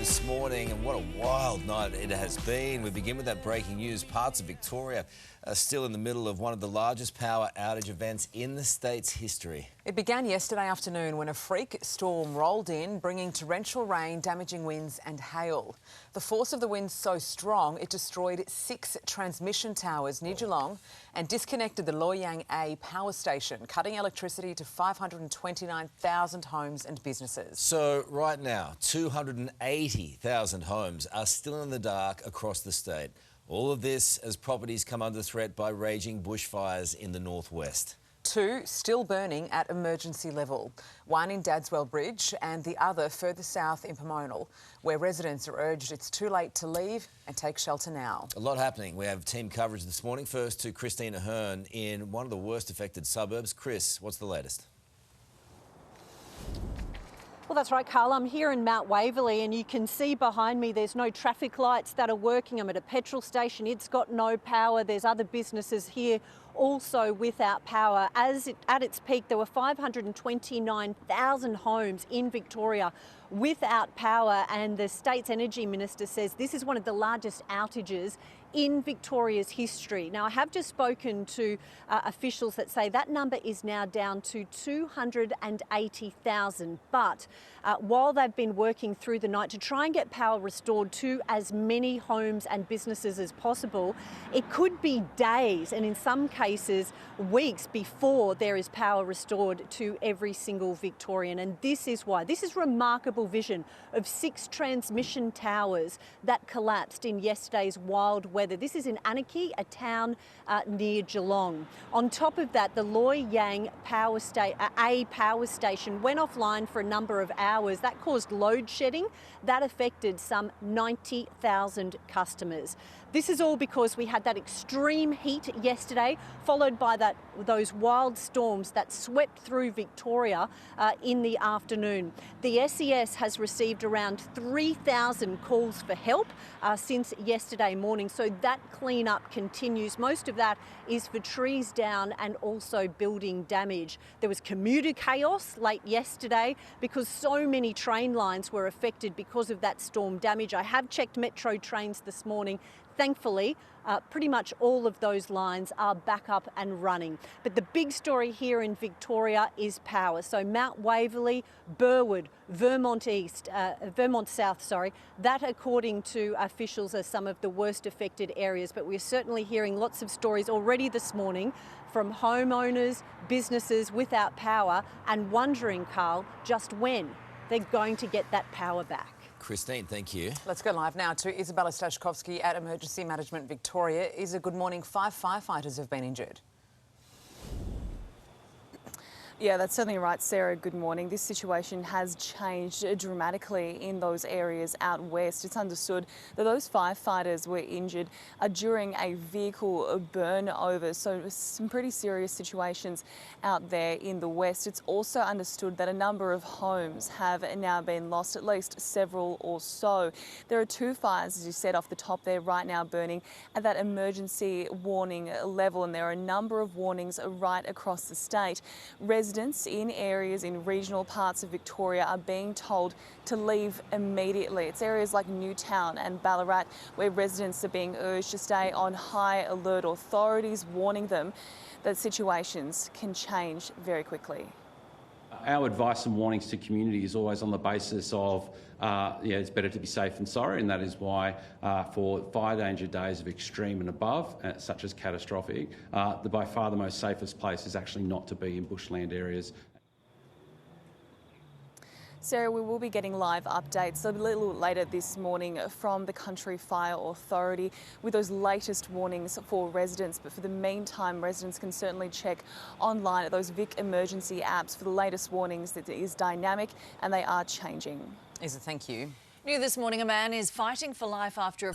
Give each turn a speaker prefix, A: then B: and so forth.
A: this morning, and what a wild night it has been. We begin with that breaking news. Parts of Victoria are still in the middle of one of the largest power outage events in the state's history.
B: It began yesterday afternoon when a freak storm rolled in, bringing torrential rain, damaging winds and hail. The force of the winds so strong it destroyed 6 transmission towers near Geelong and disconnected the Loy Yang A power station, cutting electricity to 529,000 homes and businesses.
A: So right now, 280,000 homes are still in the dark across the state. All of this as properties come under threat by raging bushfires in the northwest.
B: 2 still burning at emergency level, one in Dadswell Bridge and the other further south in Pomona, where residents are urged it's too late to leave and take shelter now.
A: A lot happening. We have team coverage this morning. First to Christine Ahern in one of the worst affected suburbs. Chris, what's the latest?
C: Well, that's right, Carl. I'm here in Mount Waverley and you can see behind me there's no traffic lights that are working. I'm at a petrol station. It's got no power. There's other businesses here also without power. At its peak, there were 529,000 homes in Victoria without power, and the state's energy minister says this is one of the largest outages in Victoria's history. Now, I have just spoken to officials that say that number is now down to 280,000. But while they've been working through the night to try and get power restored to as many homes and businesses as possible, it could be days and in some cases weeks before there is power restored to every single Victorian. And this is why. This is remarkable vision of 6 transmission towers that collapsed in yesterday's wild weather. This is in Anarchy, a town near Geelong. On top of that, the Loy Yang power station went offline for a number of hours. That caused load shedding. That affected some 90,000 customers. This is all because we had that extreme heat yesterday, followed by those wild storms that swept through Victoria in the afternoon. The SES has received around 3,000 calls for help since yesterday morning, so that clean-up continues. Most of that is for trees down and also building damage. There was commuter chaos late yesterday because so many train lines were affected because of that storm damage. I have checked Metro trains this morning. Thankfully, pretty much all of those lines are back up and running. But the big story here in Victoria is power. So Mount Waverley, Burwood, Vermont South, that according to officials are some of the worst affected areas. But we're certainly hearing lots of stories already this morning from homeowners, businesses without power and wondering, Carl, just when they're going to get that power back.
A: Christine, thank you.
B: Let's go live now to Isabella Stashkovsky at Emergency Management Victoria. Isa, good morning. 5 firefighters have been injured.
D: Yeah, that's certainly right, Sarah. Good morning. This situation has changed dramatically in those areas out west. It's understood that those firefighters were injured during a vehicle burn over, so some pretty serious situations out there in the west. It's also understood that a number of homes have now been lost, at least several or so. There are 2 fires, as you said, off the top there right now burning at that emergency warning level, and there are a number of warnings right across the state. Residents in areas in regional parts of Victoria are being told to leave immediately. It's areas like Newtown and Ballarat where residents are being urged to stay on high alert. Authorities warning them that situations can change very quickly.
E: Our advice and warnings to community is always on the basis of it's better to be safe than sorry, and that is why for fire danger days of extreme and above, such as catastrophic, by far the most safest place is actually not to be in bushland areas.
D: Sarah, we will be getting live updates a little later this morning from the Country Fire Authority with those latest warnings for residents. But for the meantime, residents can certainly check online at those Vic emergency apps for the latest warnings. That is dynamic and they are changing.
B: Isa, thank you.
F: New this morning, a man is fighting for life after a